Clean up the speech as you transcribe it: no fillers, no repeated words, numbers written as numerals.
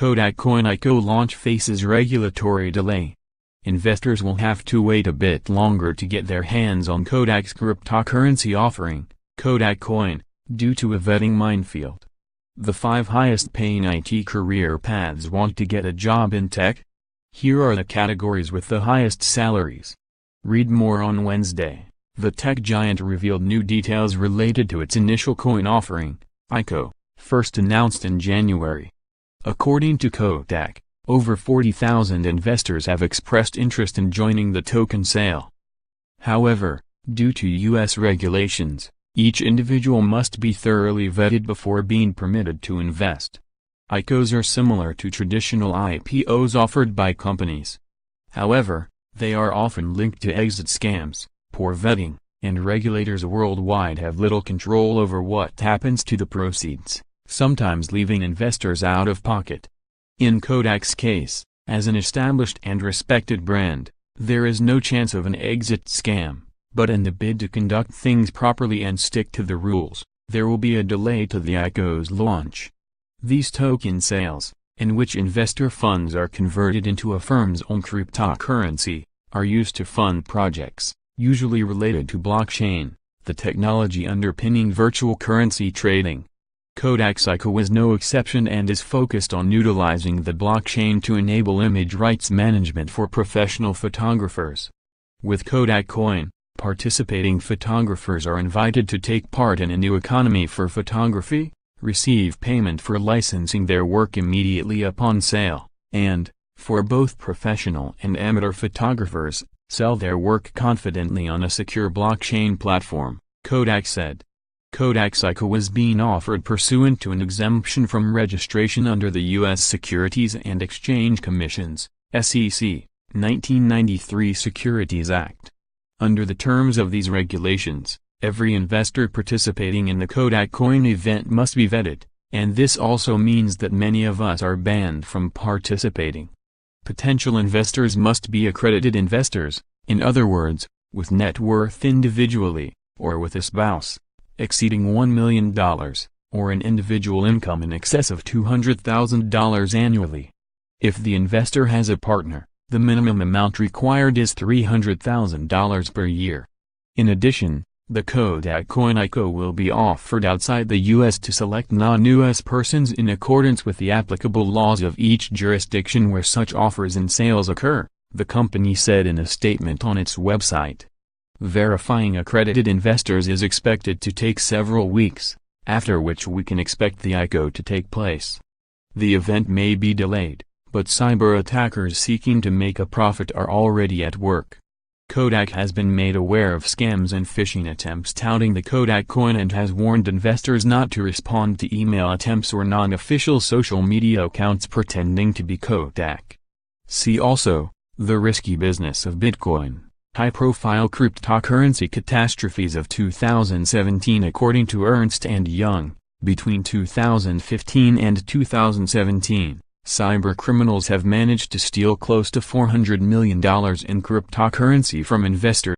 KodakCoin ICO launch faces regulatory delay. Investors will have to wait a bit longer to get their hands on Kodak's cryptocurrency offering, KodakCoin, due to a vetting minefield. The 5 highest-paying IT career paths. Want to get a job in tech? Here are the categories with the highest salaries. Read more on Wednesday. The tech giant revealed new details related to its initial coin offering, ICO, first announced in January. According to Kodak, over 40,000 investors have expressed interest in joining the token sale. However, due to U.S. regulations, each individual must be thoroughly vetted before being permitted to invest. ICOs are similar to traditional IPOs offered by companies. However, they are often linked to exit scams, poor vetting, and regulators worldwide have little control over what happens to the proceeds, sometimes leaving investors out of pocket. In Kodak's case, as an established and respected brand, there is no chance of an exit scam, but in the bid to conduct things properly and stick to the rules, there will be a delay to the ICO's launch. These token sales, in which investor funds are converted into a firm's own cryptocurrency, are used to fund projects, usually related to blockchain, the technology underpinning virtual currency trading. Kodak's ICO is no exception and is focused on utilizing the blockchain to enable image rights management for professional photographers. With KodakCoin, participating photographers are invited to take part in a new economy for photography, receive payment for licensing their work immediately upon sale, and, for both professional and amateur photographers, sell their work confidently on a secure blockchain platform, Kodak said. Kodak's ICO is being offered pursuant to an exemption from registration under the U.S. Securities and Exchange Commission's, SEC, 1993 Securities Act. Under the terms of these regulations, every investor participating in the KodakCoin event must be vetted, and this also means that many of us are banned from participating. Potential investors must be accredited investors, in other words, with net worth individually, or with a spouse, exceeding $1 million, or an individual income in excess of $200,000 annually. If the investor has a partner, the minimum amount required is $300,000 per year. In addition, the KodakCoin ICO will be offered outside the U.S. to select non-U.S. persons in accordance with the applicable laws of each jurisdiction where such offers and sales occur, the company said in a statement on its website. Verifying accredited investors is expected to take several weeks, after which we can expect the ICO to take place. The event may be delayed, but cyber attackers seeking to make a profit are already at work. Kodak has been made aware of scams and phishing attempts touting the KodakCoin and has warned investors not to respond to email attempts or non-official social media accounts pretending to be Kodak. See also, the risky business of Bitcoin. High-profile cryptocurrency catastrophes of 2017. According to Ernst & Young, between 2015 and 2017, cybercriminals have managed to steal close to $400 million in cryptocurrency from investors.